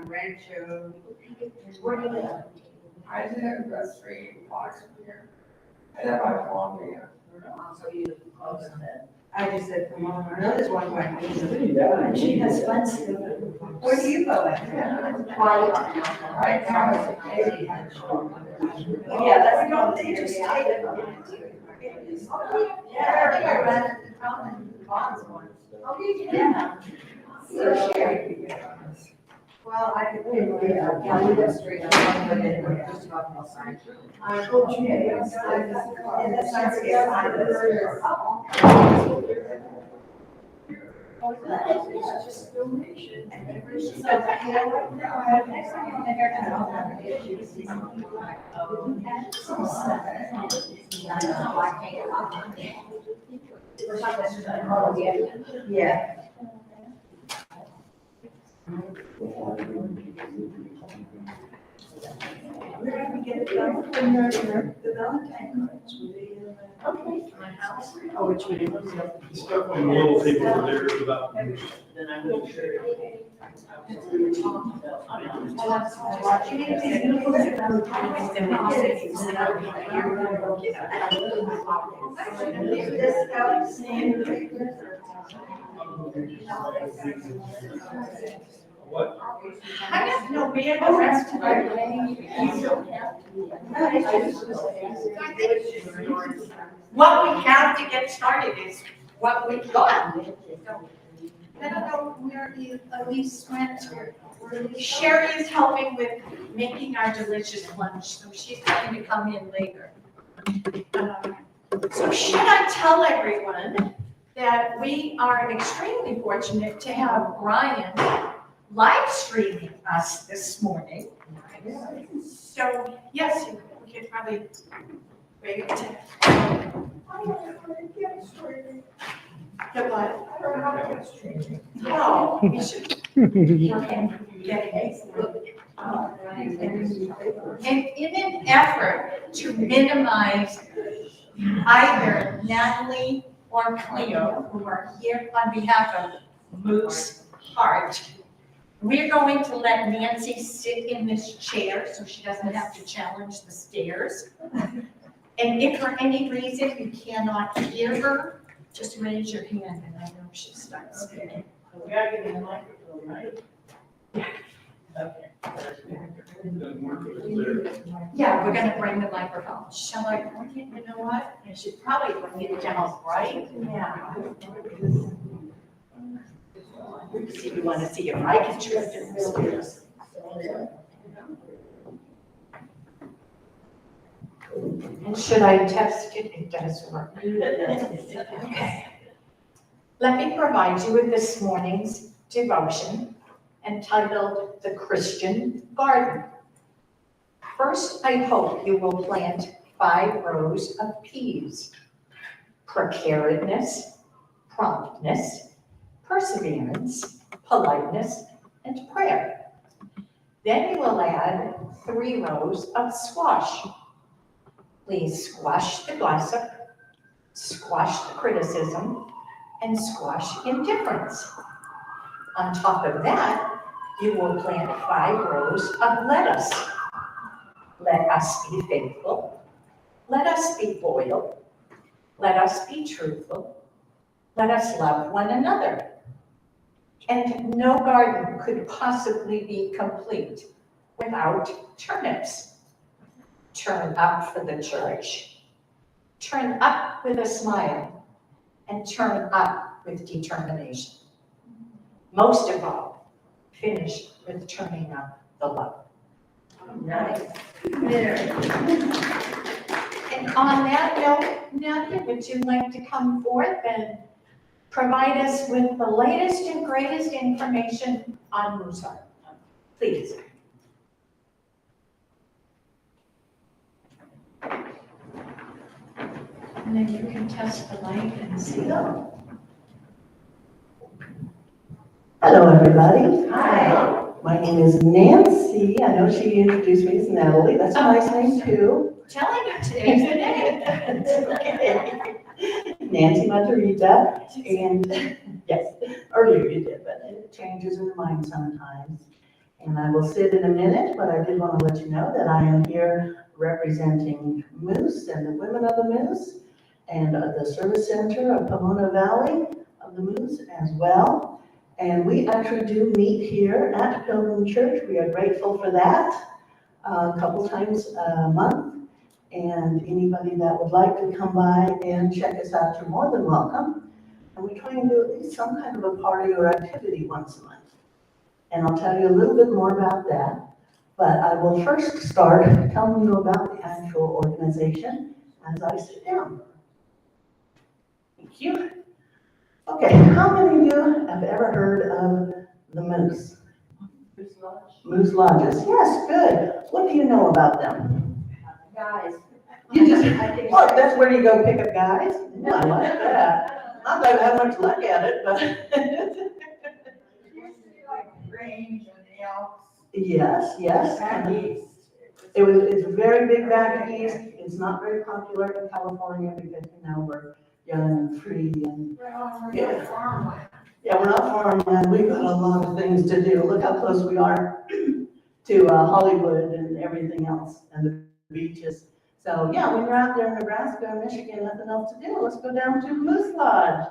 Rancho. Where do you live? I live about 3 blocks from here. I live by Columbia. So you live close to that. I just said, come on, I know there's one way. And she has fun still. Where do you go at? Right now it's a baby. Yeah, that's not, they just take it. Yeah, I think I ran it in Bonds once. Yeah. So scary. Well, I could pay the county street, I'm going to just about the sign. I told you, yes, and the signs get it's just donation. So, you know what, now I have next time, I never had all that issues. Yeah. We're gonna get it done for the Valentine. Okay. My house. Oh, which we do. Stuff and little people are there about. Then I will sure. What? I don't know, man, the rest of our what we have to get started is what we got. I don't know where Elise went. Sherry is helping with making our delicious lunch, so she's going to come in later. So should I tell everyone that we are extremely fortunate to have Ryan live streaming us this morning? So yes, we could probably wait to. The what? Oh, we should. And in an effort to minimize either Natalie or Cleo, who are here on behalf of Moose Heart, we're going to let Nancy sit in this chair so she doesn't have to challenge the stairs. And if for any reason you cannot hear her, just raise your hand and I know she starts speaking. We gotta give you a microphone, right? Okay. Doesn't work over there. Yeah, we're gonna bring the microphone. Shall I bring it? You know what? I should probably bring it down, right? Yeah. See, you wanna see if I can trip in this place. And should I test it? It does work. Okay. Let me provide you with this morning's devotion entitled The Christian Garden. First, I hope you will plant 5 rows of peas: preparedness, promptness, perseverance, politeness, and prayer. Then you will add 3 rows of squash. Please squash the gossip, squash the criticism, and squash indifference. On top of that, you will plant 5 rows of lettuce. Let us be faithful. Let us be loyal. Let us be truthful. Let us love one another. And no garden could possibly be complete without turnips. Turn up for the church. Turn up with a smile. And turn up with determination. Most of all, finish with turning up the love. Nice. And on that note, Nadia, would you like to come forth and provide us with the latest and greatest information on Mozart? Please. And then you can test the light and see. Hello, everybody. Hi. My name is Nancy. I know she introduced me as Natalie. That's a nice name, too. Telling you today's the day. It's okay. Nancy Monterita. And Yes, earlier you did, but it changes in the mind sometimes. And I will sit in a minute, but I did want to let you know that I am here representing Moose and the women of the Moose and the service center of Pomona Valley of the Moose as well. And we actually do meet here at Pilgrim Church. We are grateful for that a couple times a month. And anybody that would like to come by and check us out, you're more than welcome. And we try and do at least some kind of a party or activity once a month. And I'll tell you a little bit more about that. But I will first start telling you about the actual organization as I sit down. Thank you. Okay, how many of you have ever heard of the Moose? Moose Lodges. Yes, good. What do you know about them? Guys. You just, well, that's where you go pick up guys? No, I like that. Not that I have much luck at it, but. Like range and elks. Yes. Back east. It's very big back east. It's not very popular in California because, we're young and free and, Well, we're Yeah. not farmland. yeah, we're not farmland. We've got a lot of things to do. Look how close we are to Hollywood and everything else and the beaches. So, yeah, when you're out there in Nebraska or Michigan, nothing else to do, let's go down to Moose Lodge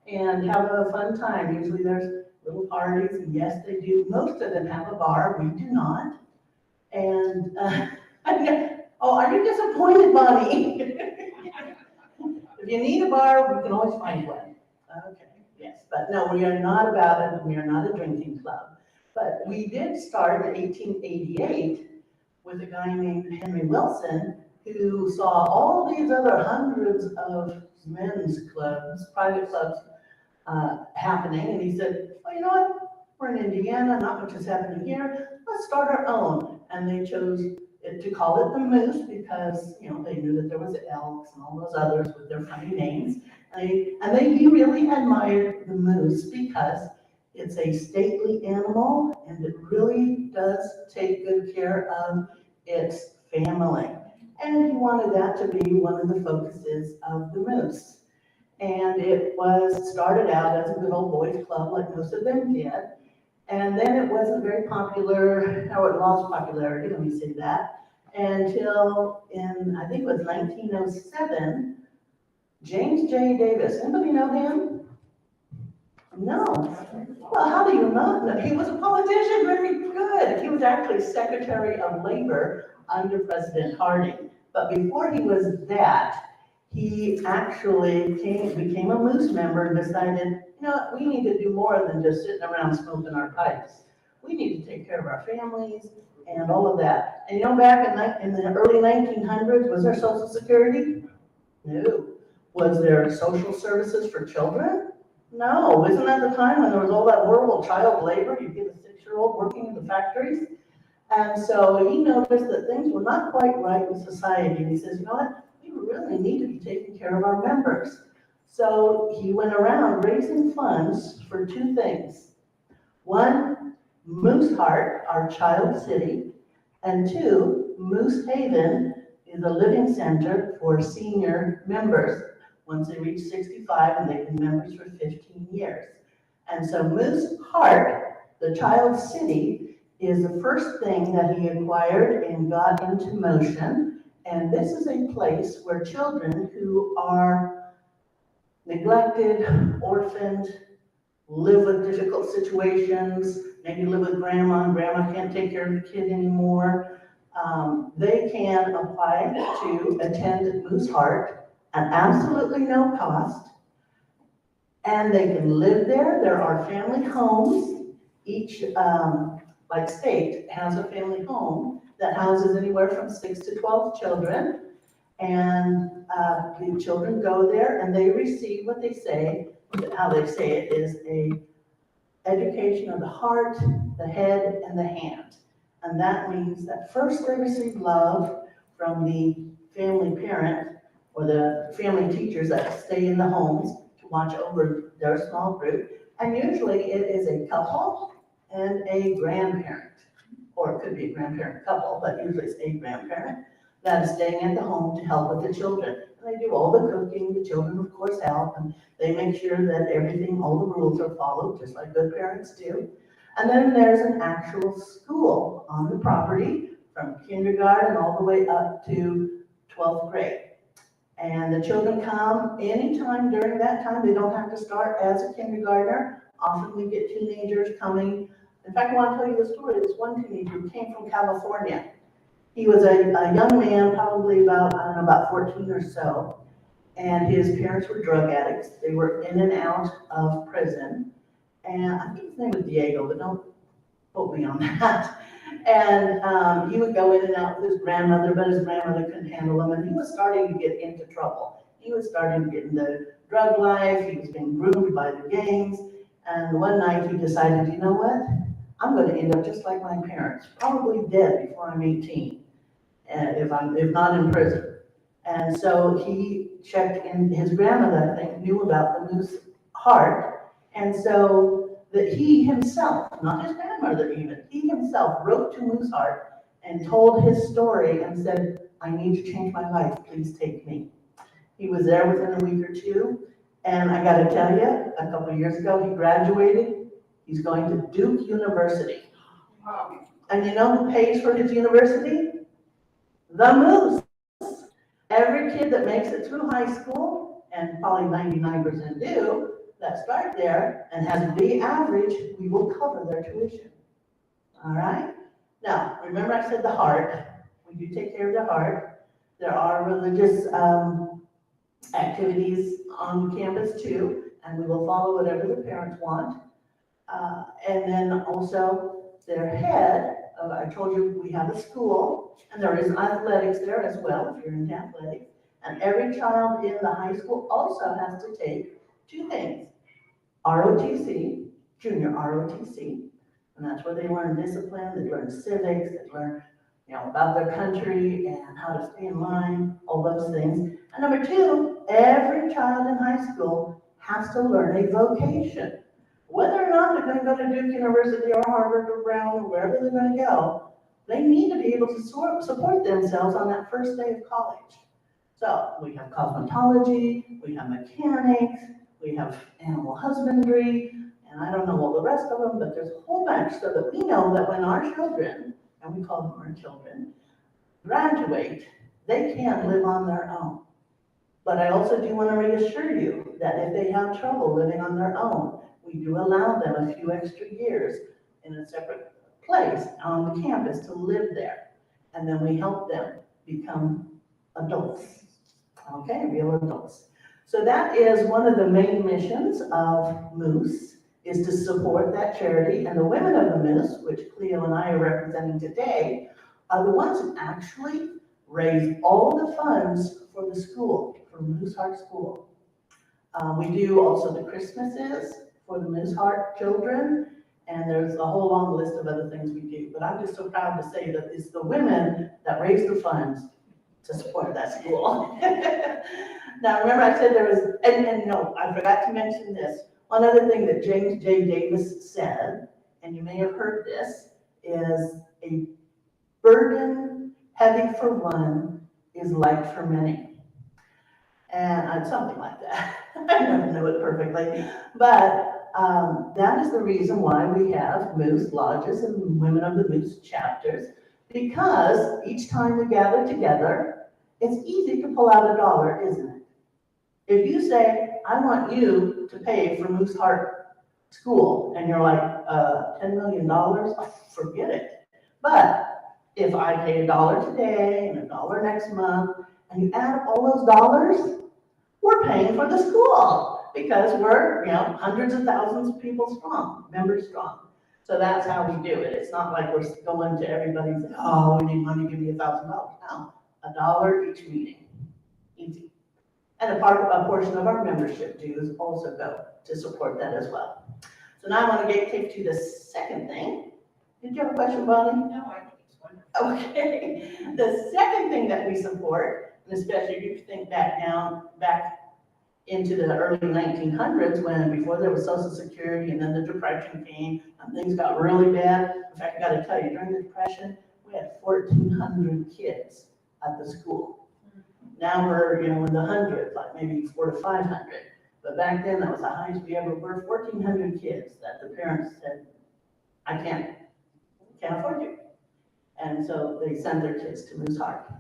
and have a fun time. Usually there's little parties, and yes, they do. Most of them have a bar. We do not. And, oh, are you disappointed, Bonnie? If you need a bar, we can always find one. Okay, yes, but no, we are not about it. We are not a drinking club. But we did start in 1888 with a guy named Henry Wilson, who saw all these other hundreds of men's clubs, private clubs, happening, and he said, well, you know what? We're in Indiana, not much is happening here. Let's start our own. And they chose to call it the Moose because, they knew that there was elks and all those others with their funny names. He really admired the moose because it's a stately animal and it really does take good care of its family. And he wanted that to be one of the focuses of the Moose. And it was started out as a good old boys club like most of them did. And then it wasn't very popular, or it lost popularity, let me say that, until I think it was 1907, James J. Davis. Anybody know him? No. Well, how do you not know? He was a politician, very good. He was actually Secretary of Labor under President Harding. But before he was that, he actually became a Moose member and decided, we need to do more than just sitting around smoking our pipes. We need to take care of our families and all of that. And back in the early 1900s, was there Social Security? No. Was there social services for children? No. Isn't that the time when there was all that horrible child labor? You get a 6-year-old working in the factories. And so he noticed that things were not quite right with society. And he says, you know what? We really need to be taking care of our members. So he went around raising funds for 2 things. 1, Moose Heart, our child city, and 2, Moose Haven is a living center for senior members once they reach 65 and they've been members for 15 years. And so Moose Heart, the child city, is the first thing that he acquired and got into motion. And this is a place where children who are neglected, orphaned, live with difficult situations, maybe live with grandma and grandma can't take care of the kid anymore, they can apply to attend Moose Heart at absolutely no cost. And they can live there. There are family homes. Each state has a family home that houses anywhere from 6 to 12 children. And the children go there and they receive what they say, how they say it is a education of the heart, the head, and the hand. And that means that first they receive love from the family parent or the family teachers that stay in the homes to watch over their small group. And usually it is a couple and a grandparent, or it could be a grandparent couple, but usually it's a grandparent. that is staying at the home to help with the children. And they do all the cooking, the children of course help, and they make sure that everything, all the rules are followed, just like good parents do. And then there's an actual school on the property from kindergarten all the way up to 12th grade. And the children come anytime during that time. They don't have to start as a kindergartner. Often we get teenagers coming. In fact, I want to tell you the story. This one teenager who came from California. He was a young man, probably about, I don't know, about 14 or so. And his parents were drug addicts. They were in and out of prison. And I think his name was Diego, but don't quote me on that. And he would go in and out with his grandmother, but his grandmother couldn't handle him, and he was starting to get into trouble. He was starting to get into drug life, he was being groomed by the gangs, and one night he decided, you know what? I'm gonna end up just like my parents, probably dead before I'm 18, and if not in prison. And so he checked in, his grandmother, I think, knew about the moose heart, and so that he himself, not his grandmother even, he himself wrote to Mooseheart and told his story and said, I need to change my life, please take me. He was there within a week or two, and I gotta tell you, a couple of years ago, he graduated. He's going to Duke University. And you know who pays for his university? The moose. Every kid that makes it through high school, and probably 99% do, that start there and has a B average, we will cover their tuition. All right? Now, remember I said the heart. We do take care of the heart. There are religious activities on campus too, and we will follow whatever the parents want. And then also their head, I told you we have a school, and there is athletics there as well if you're into athletics. And every child in the high school also has to take two things. ROTC, junior ROTC, and that's where they learn discipline, they learn civics, they learn, about their country and how to stay in line, all those things. And number two, every child in high school has to learn a vocation. Whether or not they're going to go to Duke University or Harvard or Brown or wherever they're going to go, they need to be able to support themselves on that first day of college. So we have cosmetology, we have mechanics, we have animal husbandry, and I don't know all the rest of them, but there's a whole bunch so that we know that when our children, and we call them our children, graduate, they can live on their own. But I also do want to reassure you that if they have trouble living on their own, we do allow them a few extra years in a separate place on the campus to live there. And then we help them become adults, okay, real adults. So that is one of the main missions of Moose, is to support that charity. And the women of the Moose, which Cleo and I are representing today, are the ones who actually raise all the funds for the school, for Mooseheart School. We do also the Christmases for the Mooseheart children, and there's a whole long list of other things we do. But I'm just so proud to say that it's the women that raise the funds to support that school. Now, remember I said there was, and no, I forgot to mention this. One other thing that James J. Davis said, and you may have heard this, is a burden heavy for one is light for many. And something like that. I never know it perfectly. But that is the reason why we have Moose Lodges and Women of the Moose chapters, because each time we gather together, it's easy to pull out $1, isn't it? If you say, I want you to pay for Mooseheart School, and you're like, $10 million? Oh, forget it. But if I pay $1 today and $1 next month, and you add up all those dollars, we're paying for the school because we're, hundreds of thousands of people strong, members strong. So that's how we do it. It's not like we're going to everybody and saying, oh, we need money, give me $1,000. No, $1 each meeting, easy. And a portion of our membership dues also go to support that as well. So now I want to take to the second thing. Did you have a question, Bonnie? No, I think it's wonderful. Okay. The second thing that we support, and especially if you think back into the early 1900s, when before there was Social Security and then the Depression came and things got really bad. In fact, I got to tell you, during the Depression, we had 1,400 kids at the school. Now we're, in the hundreds, like maybe 400 to 500. But back then, that was the highest we ever were, 1,400 kids that the parents said, I can't afford you. And so they sent their kids to Moose Heart.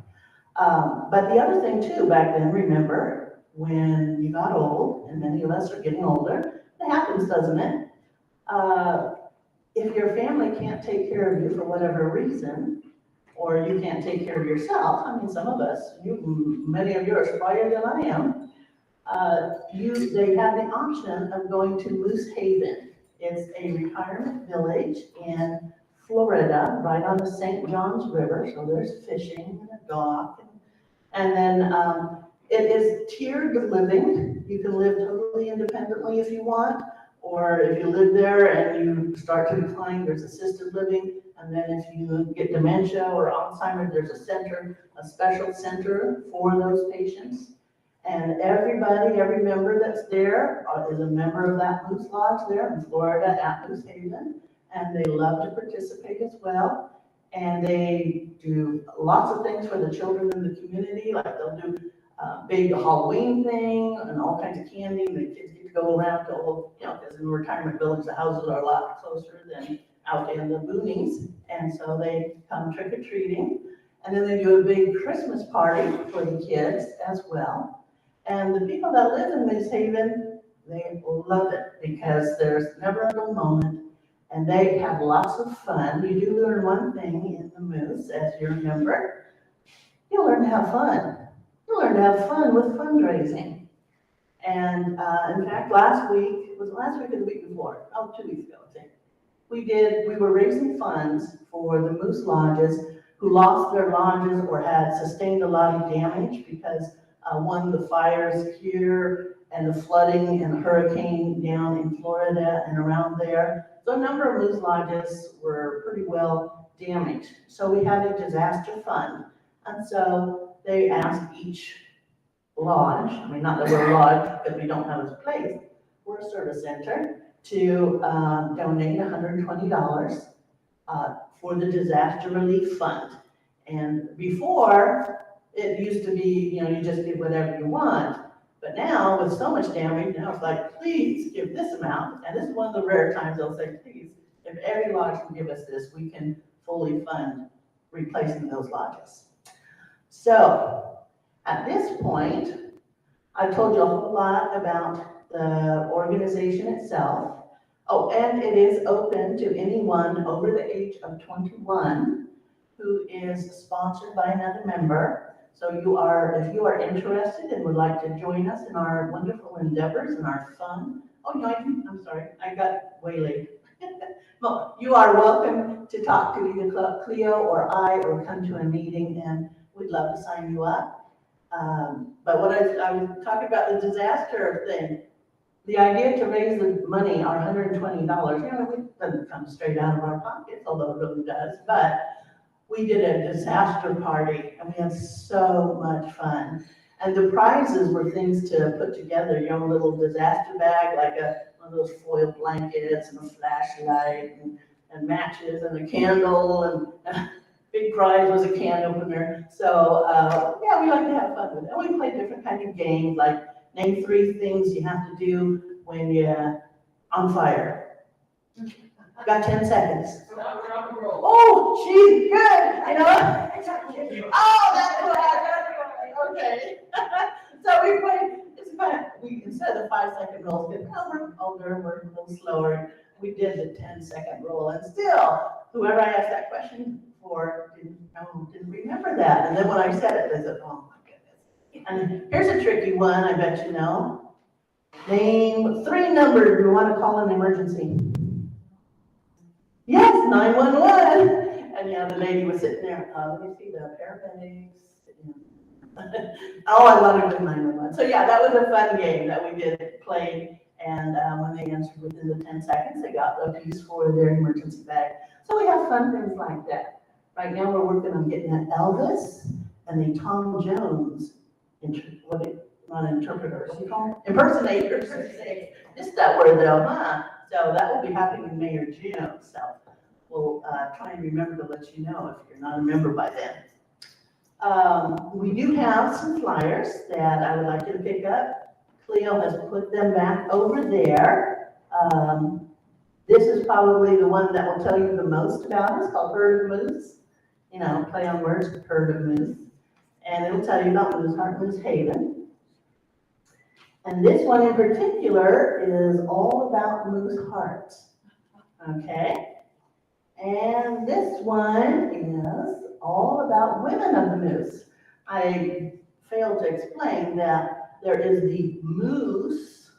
But the other thing too, back then, remember, when you got old, and many of us are getting older, it happens, doesn't it? If your family can't take care of you for whatever reason, or you can't take care of yourself, I mean, some of us, many of you are smarter than I am, they have the option of going to Moose Haven. It's a retirement village in Florida, right on the St. Johns River, so there's fishing and a dock. And then it is tiered living. You can live totally independently if you want, or if you live there and you start to decline, there's assisted living. And then if you get dementia or Alzheimer's, there's a special center for those patients. And every member that's there is a member of that Moose Lodge there in Florida at Moose Haven. And they love to participate as well. And they do lots of things for the children in the community, like they'll do a big Halloween thing and all kinds of candy. And the kids get to go around to all, because in the retirement village, the houses are a lot closer than out in the boonies. And so they come trick-or-treating. And then they do a big Christmas party for the kids as well. And the people that live in Moose Haven, they love it because there's never a dull moment. And they have lots of fun. You do learn one thing in the Moose, as you remember. You learn to have fun. You learn to have fun with fundraising. And in fact, was it last week or the week before? 2 weeks ago, I think. We were raising funds for the Moose Lodges who lost their lodges or had sustained a lot of damage because the fires here and the flooding and hurricane down in Florida and around there. So a number of Moose Lodges were pretty well damaged. So we had a disaster fund. And so they asked each lodge, not that we're a lodge because we don't have a place, we're a service center, to donate $120 for the disaster relief fund. And before, it used to be, you just get whatever you want. But now, with so much damage, now it's like, please give this amount. And this is one of the rare times they'll say, please, if every lodge can give us this, we can fully fund replacing those lodges. So, at this point, I've told you a whole lot about the organization itself. Oh, and it is open to anyone over the age of 21 who is sponsored by another member. So if you are interested and would like to join us in our wonderful endeavors and our fun. I'm sorry, I got waylaid. Well, you are welcome to talk to either Cleo or I or come to a meeting and we'd love to sign you up. But what I was talking about the disaster thing, the idea to raise the money, our $120, it doesn't come straight out of our pockets, although it really does, but we did a disaster party and we had so much fun. And the prizes were things to put together, your own little disaster bag, like one of those foil blankets and a flashlight and matches and a candle, and big prize was a can opener. So yeah, we like to have fun with it. And we play different kinds of games, like name 3 things you have to do when you're on fire. Got 10 seconds. Oh, geez, good. Oh, that's right. Okay. So we played, it's fun. Instead of the 5-second rolls, we're older, we're a little slower. We did the 10-second roll, and still, whoever I asked that question for didn't remember that. And then when I said it, they said, oh my goodness. And here's a tricky one, I bet you know. Name 3 numbers you want to call an emergency. Yes, 911. And the lady was sitting there, let me see the paramedics. Oh, I love it with 911. So yeah, that was a fun game that we played. And when they answered within the 10 seconds, they got a piece for their emergency bag. So we have fun things like that. Right now we're working on getting an Elvis and a Tom Jones, not interpreters, impersonators. Just that word though, huh? So that will be happening in May or June. So we'll try and remember to let you know if you're not a member by then. We do have some flyers that I would like you to pick up. Cleo has put them back over there. This is probably the one that will tell you the most about us, called Herd of Moose. You know, play on words, Herd of Moose. And it'll tell you about Moose Heart, Moose Haven. And this one in particular is all about Moose Heart. Okay? And this one is all about women of the moose. I failed to explain that there is the moose,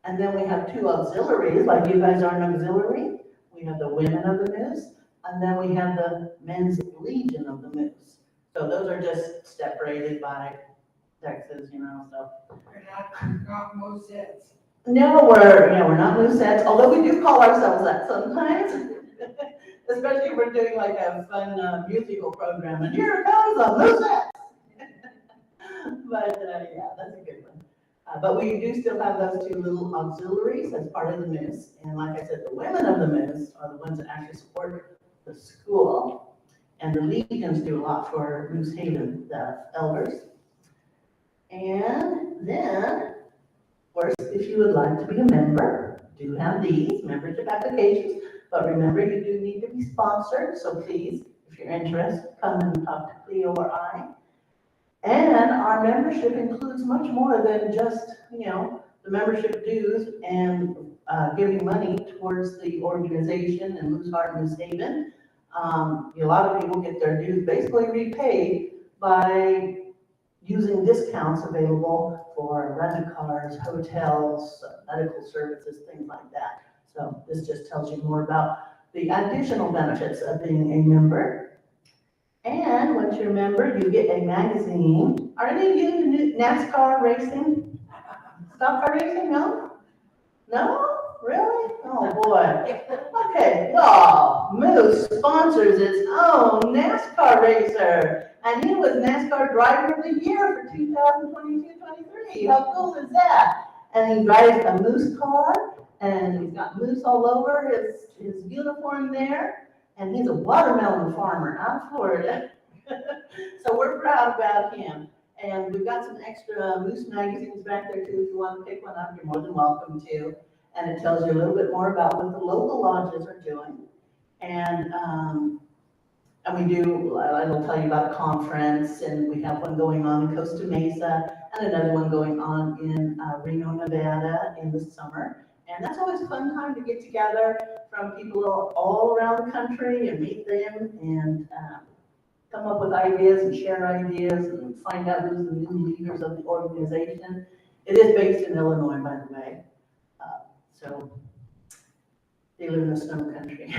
and then we have two auxiliaries, like you guys are an auxiliary. We have the women of the moose, and then we have the men's legion of the moose. So those are just separated by sexes, you know, so. We're not Mosettes. No, we're not moosettes, although we do call ourselves that sometimes. Especially if we're doing like a fun musical program, and here comes a moosette. But yeah, that's a good one. But we do still have those two little auxiliaries as part of the moose. And like I said, the women of the moose are the ones that actually support the school. And the legions do a lot for Moose Haven, the elders. And then, of course, if you would like to be a member, do have these membership applications. But remember, you do need to be sponsored, so please, if you're interested, come and talk to Cleo or I. And our membership includes much more than just, you know, the membership dues and giving money towards the organization and Moose Heart, Moose Haven. A lot of people get their dues basically repaid by using discounts available for rental cars, hotels, medical services, things like that. So this just tells you more about the additional benefits of being a member. And once you're a member, you get a magazine. Are any of you into NASCAR racing? Stock car racing? No? No? Really? Oh, boy. Okay, well, Moose sponsors its own NASCAR racer. And he was NASCAR Driver of the Year for 2022-23. How cool is that? And he drives a Moose car. And he's got moose all over his uniform there, and he's a watermelon farmer out of Florida. So we're proud about him. And we've got some extra moose magazines back there too. If you want to pick one up, you're more than welcome to. And it tells you a little bit more about what the local lodges are doing. And we do, it'll tell you about a conference, and we have one going on in Costa Mesa, and another one going on in Reno, Nevada in the summer. And that's always a fun time to get together from people all around the country and meet them and come up with ideas and share ideas and find out who's the new leaders of the organization. It is based in Illinois, by the way. So they live in the snow country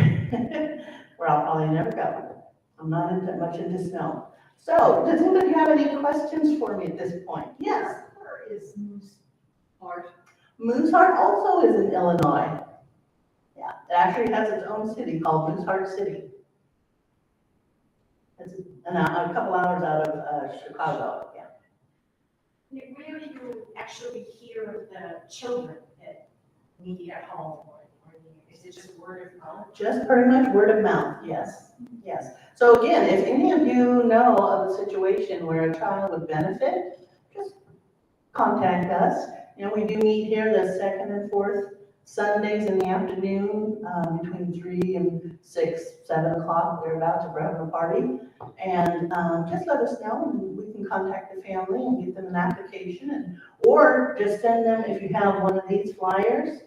where I'll probably never go. I'm not much into snow. So does anybody have any questions for me at this point? Yes. Where is Moose Heart? Moose Heart also is in Illinois. Yeah, it actually has its own city called Moose Heart City. It's a couple hours out of Chicago, yeah. Where do you actually hear the children that need at home? Or is it just word of mouth? Just pretty much word of mouth, yes, yes. So again, if any of you know of a situation where a child would benefit, just contact us. You know, we do meet here the second and fourth Sundays in the afternoon, between 3 and 6, 7 o'clock, thereabouts, if we're having a party. And just let us know, and we can contact the family and get them an application, or just send them, if you have one of these flyers,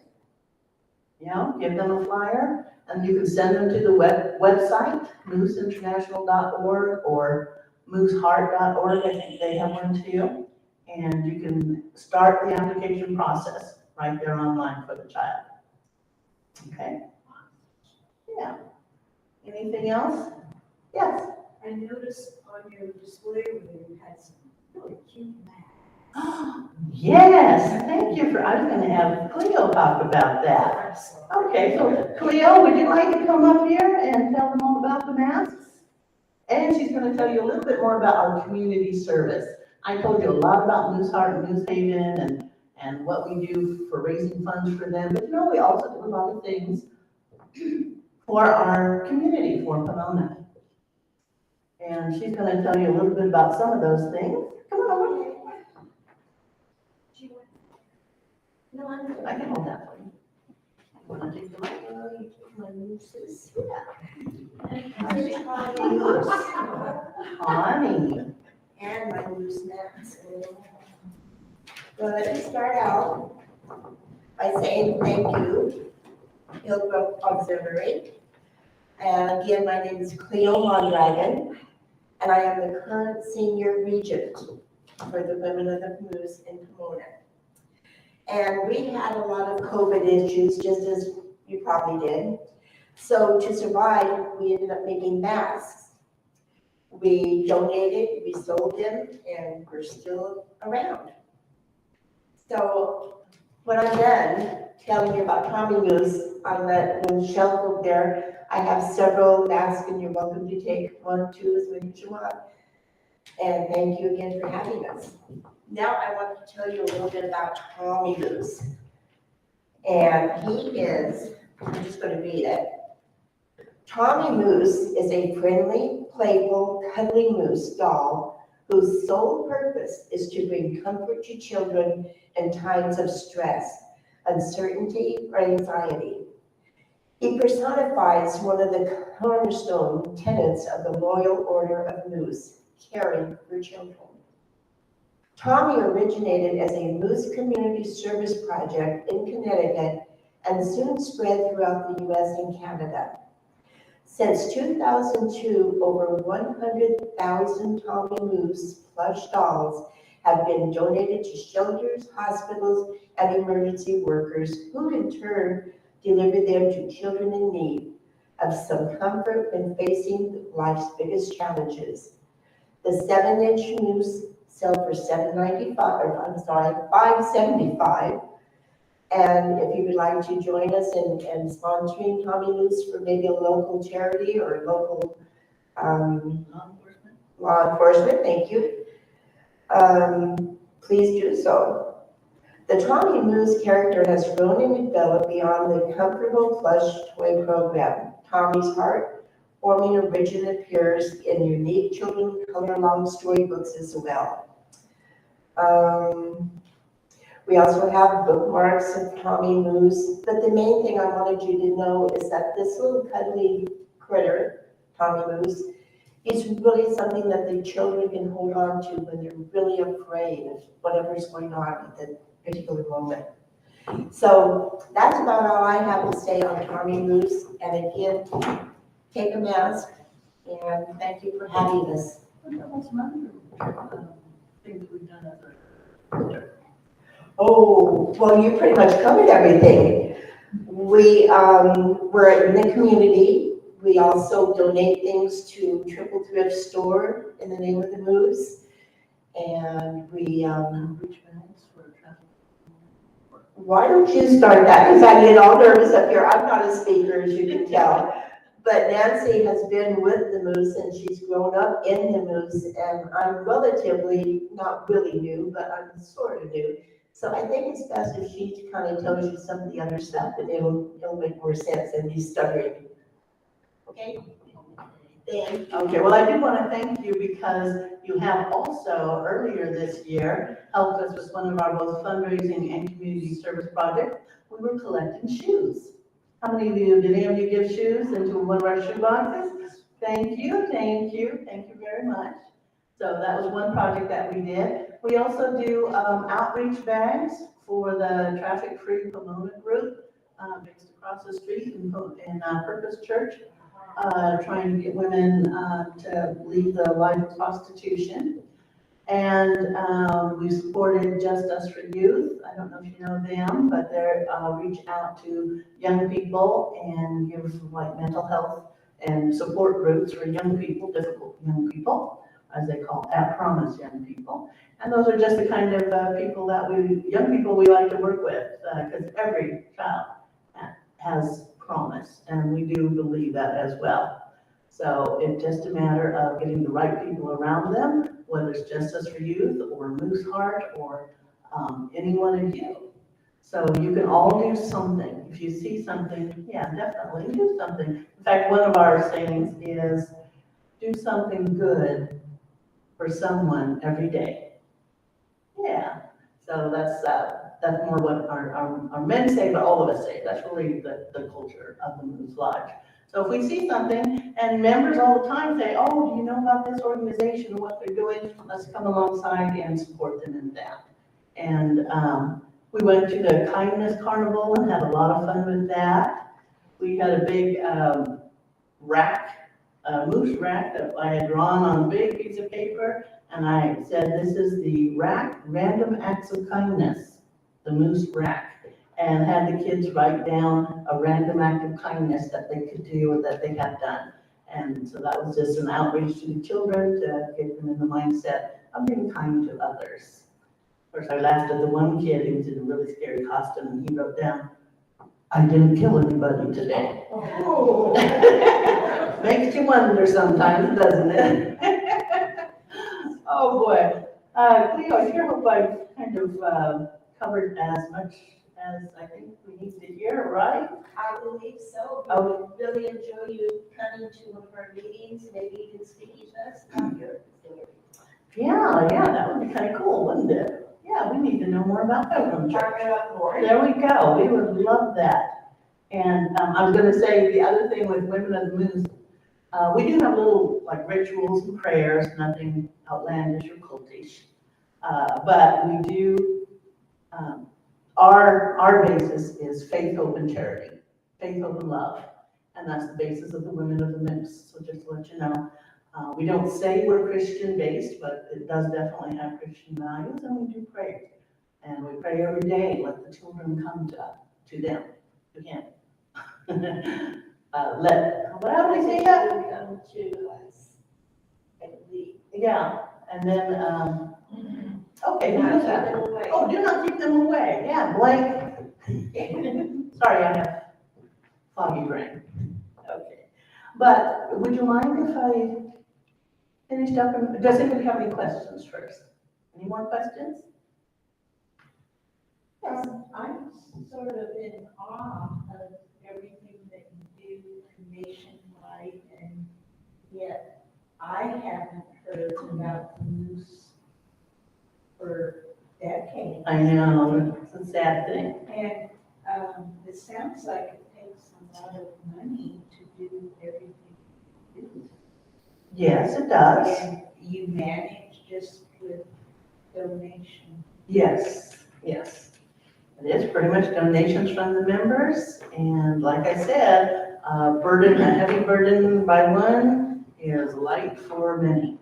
you know, give them a flyer, and you can send them to the website, mooseinternational.org or mooseheart.org. I think they have one too. And you can start the application process right there online for the child. Okay? Yeah. Anything else? Yes? I noticed on your display where you had some really cute masks. Yes, thank you I was gonna have Cleo talk about that. Okay, so Cleo, would you like to come up here and tell them all about the masks? And she's gonna tell you a little bit more about our community service. I told you a lot about Moose Heart and Moose Haven and what we do for raising funds for them, but you know, we also do a lot of things for our community, for Pomona. And she's gonna tell you a little bit about some of those things. Come on. No, I'm good. I can hold that for you. Wanna take the mic? My nooses. Yeah. Honey. And my loose nuts. So let me start out by saying thank you, Pilgrim Auxiliary. And again, my name is Cleo Mondragon, and I am the current senior regent for the Women of the Moose in Pomona. And we had a lot of COVID issues, just as you probably did. So to survive, we ended up making masks. We donated, we sold them, and we're still around. So when I'm done telling you about Tommy Moose on that little shelf over there, I have several masks and you're welcome to take 1, 2, as many as you want. And thank you again for having us. Now I want to tell you a little bit about Tommy Moose. And he is, I'm just going to read it. Tommy Moose is a friendly, playful, cuddly moose doll whose sole purpose is to bring comfort to children in times of stress, uncertainty, or anxiety. He personifies one of the cornerstone tenets of the Royal Order of Moose, caring for children. Tommy originated as a moose community service project in Connecticut and soon spread throughout the US and Canada. Since 2002, over 100,000 Tommy Moose plush dolls have been donated to shelters, hospitals, and emergency workers who in turn deliver them to children in need of some comfort when facing life's biggest challenges. The 7-inch moose sell for $5.75. And if you would like to join us in sponsoring Tommy Moose for maybe a local charity or local law enforcement, thank you. Please do so. The Tommy Moose character has grown and developed beyond the comfortable plush toy program. Tommy's Heart forming origin appears in unique children's color long storybooks as well. We also have bookmarks of Tommy Moose, but the main thing I wanted you to know is that this little cuddly critter, Tommy Moose, is really something that the children can hold on to when they're really afraid of whatever's going on at the particular moment. So that's about all I have to say on Tommy Moose. And again, take a mask, and thank you for having us. That was another things we've done as a Oh, well, you pretty much covered everything. We're in the community. We also donate things to Triple Thrift Store in the name of the Moose. And we, why don't you start that? Because I get all nervous up here. I'm not a speaker, as you can tell. But Nancy has been with the Moose and she's grown up in the Moose. And I'm relatively, not really new, but I'm sort of new. So I think it's best if she kind of tells you some of the other stuff, and it'll make more sense than me stuttering. Okay? Dan? Okay, well, I do want to thank you because you have also, earlier this year, helped us with one of our both fundraising and community service projects. We were collecting shoes. How many of you, did any of you give shoes into one of our shoe boxes? Thank you, thank you, thank you very much. So that was one project that we did. We also do outreach bags for the traffic-free Pomona group based across the street in Purpose Church, trying to get women to leave the life of prostitution. And we supported Just Us for Youth. I don't know if you know them, but they reach out to young people and give like mental health and support groups for young people, difficult young people, as they call at Promise young people. And those are just the kind of people that young people we like to work with, because every child has promise, and we do believe that as well. So it's just a matter of getting the right people around them, whether it's Just Us for Youth or Moose Heart or any one of you. So you can all do something. If you see something, yeah, definitely do something. In fact, one of our sayings is, do something good for someone every day. Yeah, so that's more what our men say, but all of us say. That's really the culture of the Moose Lodge. So if we see something, and members all the time say, oh, do you know about this organization and what they're doing? Let's come alongside and support them in that. And we went to the Kindness Carnival and had a lot of fun with that. We had a big rack, a moose rack that I had drawn on a big piece of paper. And I said, this is the rack, Random Acts of Kindness, the moose rack. And had the kids write down a random act of kindness that they could do or that they had done. And so that was just an outreach to the children to get them in the mindset of being kind to others. Of course, I laughed at the one kid who was in a really scary costume and he wrote down, I didn't kill anybody today. Makes you wonder sometimes, doesn't it? Oh, boy. Cleo, I sure hope I've kind of covered as much as I think we need to hear, right? I believe so. Oh. We really enjoy you coming to one of our meetings, maybe even speaking to us about your facility. Yeah, that would be kind of cool, wouldn't it? Yeah, we need to know more about Pilgrim Church. Talk about more. There we go. We would love that. And I was going to say the other thing with Women of the Moose, we do have little like rituals and prayers, nothing outlandish or cultish. But we do, our basis is faith, hope, and charity. Faith, hope, and love. And that's the basis of the Women of the Moose. So just to let you know, we don't say we're Christian based, but it does definitely have Christian values, and we do pray. And we pray every day, let the children come to them, to him. How do we say that? Come to us. I believe. Yeah, and then, okay, who Not does keep that? them away. Oh, do not keep them away, yeah, blank. Sorry, I have foggy brain. Okay, but would you mind if I finished up, and does anybody have any questions first? Any more questions? Yes. I'm sort of in awe of everything that you do nationwide, and yet I haven't heard about the moose for decades. I know, it's a sad thing. And it sounds like it takes a lot of money to do everything you do. Yes, it does. And you manage just with donation. Yes. It is pretty much donations from the members, and like I said, a heavy burden by one is light for many.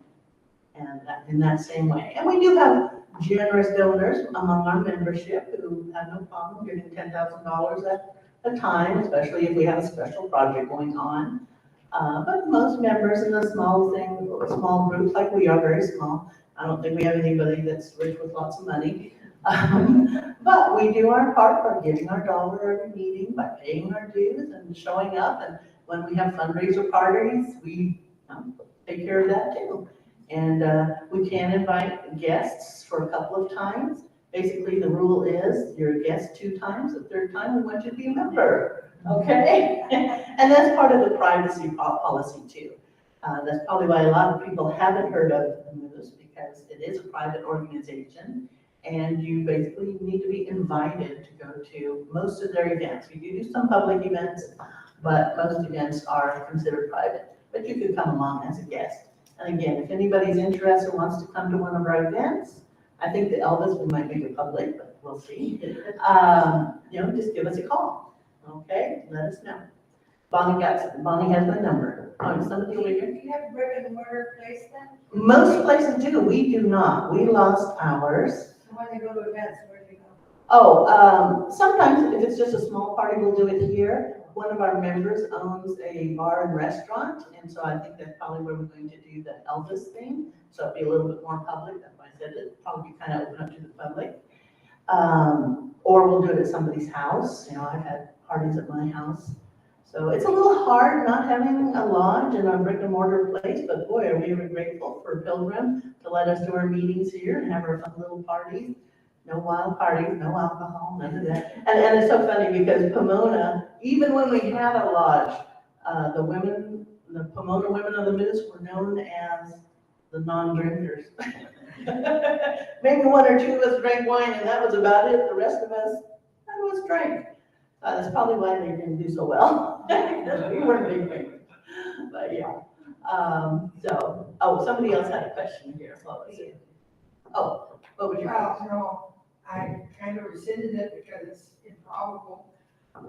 And in that same way. And we do have generous donors among our membership who have no problem giving $10,000 at a time, especially if we have a special project going on. But most members in the small groups, like we are very small, I don't think we have anybody that's rich with lots of money. But we do our part by giving our dollar every meeting, by paying our dues and showing up. And when we have fundraiser parties, we take care of that too. And we can invite guests for a couple of times. Basically, the rule is you're a guest 2 times, the 3rd time we want you to be a member, okay? And that's part of the privacy policy too. That's probably why a lot of people haven't heard of the Moose, because it is a private organization. And you basically need to be invited to go to most of their events. We do some public events, but most events are considered private. But you could come along as a guest. And again, if anybody's interested or wants to come to one of our events, I think the Elvis, we might make it public, but we'll see. Just give us a call, okay? Let us know. Bonnie has my number. Somebody over here. Do you have brick and mortar place then? Most places do. We do not. We lost ours. So when they go to events, where do they go? Oh, sometimes if it's just a small party, we'll do it here. One of our members owns a bar and restaurant, and so I think that's probably where we're going to do the Elvis thing. So it'll be a little bit more public. That's why I said it'll probably be kind of open up to the public. Or we'll do it at somebody's house. I've had parties at my house. So it's a little hard not having a lodge and a brick and mortar place, but boy, are we ever grateful for Pilgrim to let us do our meetings here and have our fun little parties. No wild parties, no alcohol, none of that. And it's so funny because Pomona, even when we had a lodge, the women the Pomona Women of the Moose were known as the non-drinkers. Maybe one or two of us drank wine and that was about it. The rest of us, none of us drank. That's probably why they didn't do so well. Because we weren't big drinkers. But yeah. Somebody else had a question here. What was it? Oh, what would you? Well, no, I kind of rescinded it because it's improbable,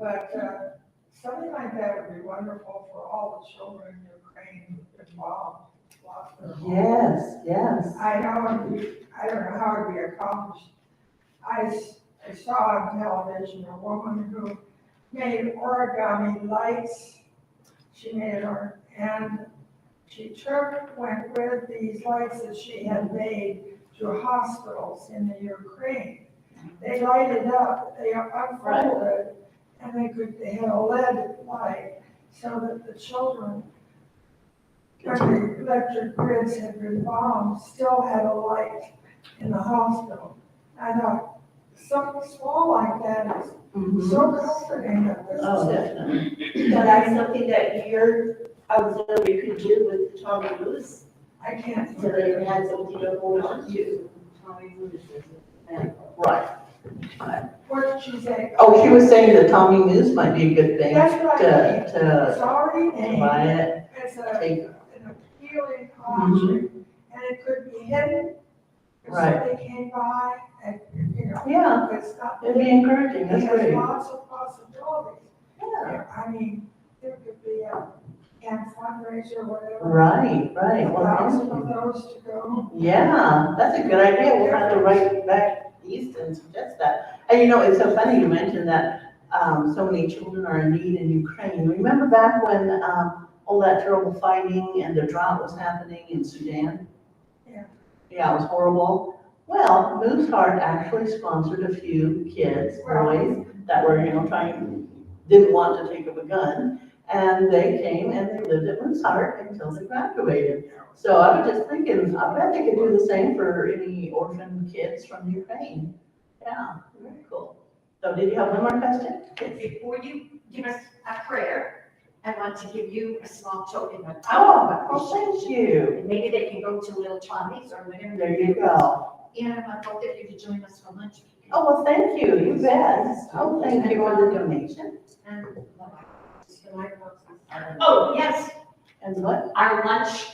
but something like that would be wonderful for all the children in Ukraine involved. Lost their homes. Yes. I don't know how it would be accomplished. I saw on television a woman who made origami lights. She made it, and she went with these lights that she had made to hospitals in the Ukraine. They lighted up, they unfolded, and they had a LED light so that the children, when the electric grids had been bombed, still had a light in the hospital. I thought, something small like that is so comforting that this Oh, is. definitely. So that's something that your auxiliary could do with the Tommy Moose, I can't. so that it had something to hold on to. Right. What did she say? Oh, she was saying that Tommy Moose might be a good thing That's what I mean. to It's already buy named, it, it's a, take. an appealing option, and it could be hidden. If Right. somebody came by, and, Yeah, it's not. it'd be encouraging, that's It has great. lots of possibilities. Yeah. I mean, there could be a fundraiser, whatever. Right. Well, 1,000 thank of you. those to go. Yeah, that's a good idea. We'll have to write back east and suggest that. And it's so funny you mentioned that, so many children are in need in Ukraine. Remember back when, all that terrible fighting and the drought was happening in Sudan? Yeah. Yeah, it was horrible. Well, Moose Heart actually sponsored a few kids, boys, that were, didn't want to take up a gun. And they came and they lived at Moose Heart until they graduated. So I was just thinking, I bet they could do the same for any orphan kids from Ukraine. Yeah, very cool. So did you have one more question? Before you give us a prayer, I want to give you a small token of Oh, thank you. And maybe they can go to Little Tommy's or whatever. There you go. And I hope that you could join us for lunch. Oh, well, thank you. You bet. Oh, thank you for the donation. And oh, yes, And what? our lunch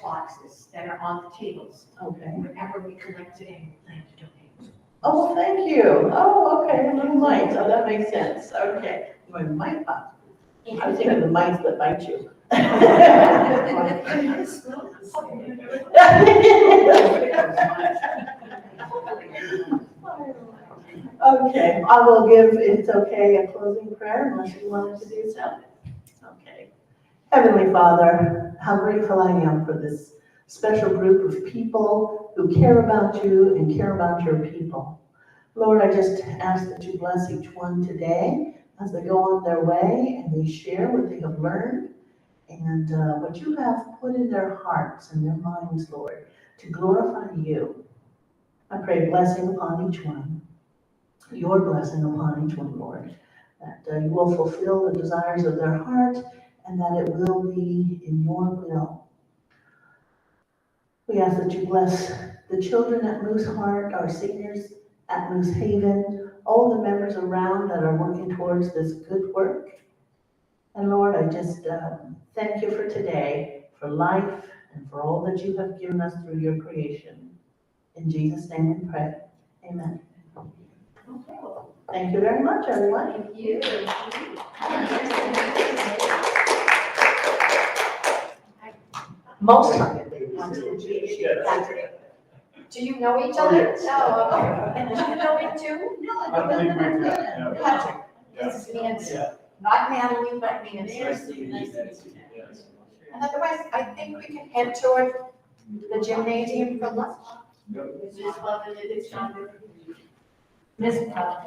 boxes that are on the tables, Okay. whenever we collected and we plan to donate. Oh, well, thank you. Oh, okay, little mites. Oh, that makes sense. Okay. My mite box. I was thinking of the mites that bite you. Okay, I will give, it's okay, a closing prayer unless you wanted to do so. Okay. Heavenly Father, how grateful I am for this special group of people who care about you and care about your people. Lord, I just ask that you bless each one today as they go on their way and they share what they have learned and what you have put in their hearts and their minds, Lord, to glorify you. I pray blessing upon each one, your blessing upon each one, Lord, that you will fulfill the desires of their heart and that it will be in your will. We ask that you bless the children at Moose Heart, our seniors at Moose Haven, all the members around that are working towards this good work. And Lord, I just thank you for today, for life, and for all that you have given us through your creation. In Jesus' name we pray. Amen. Thank you very much, everyone. Thank you. Most of it. Do you know each other? No. And do you know him too? No. I believe we have. Patrick, this is Nancy, not Natalie, but Nancy. Yes. And otherwise, I think we can head toward the gymnasium for lunch. Miss Pop.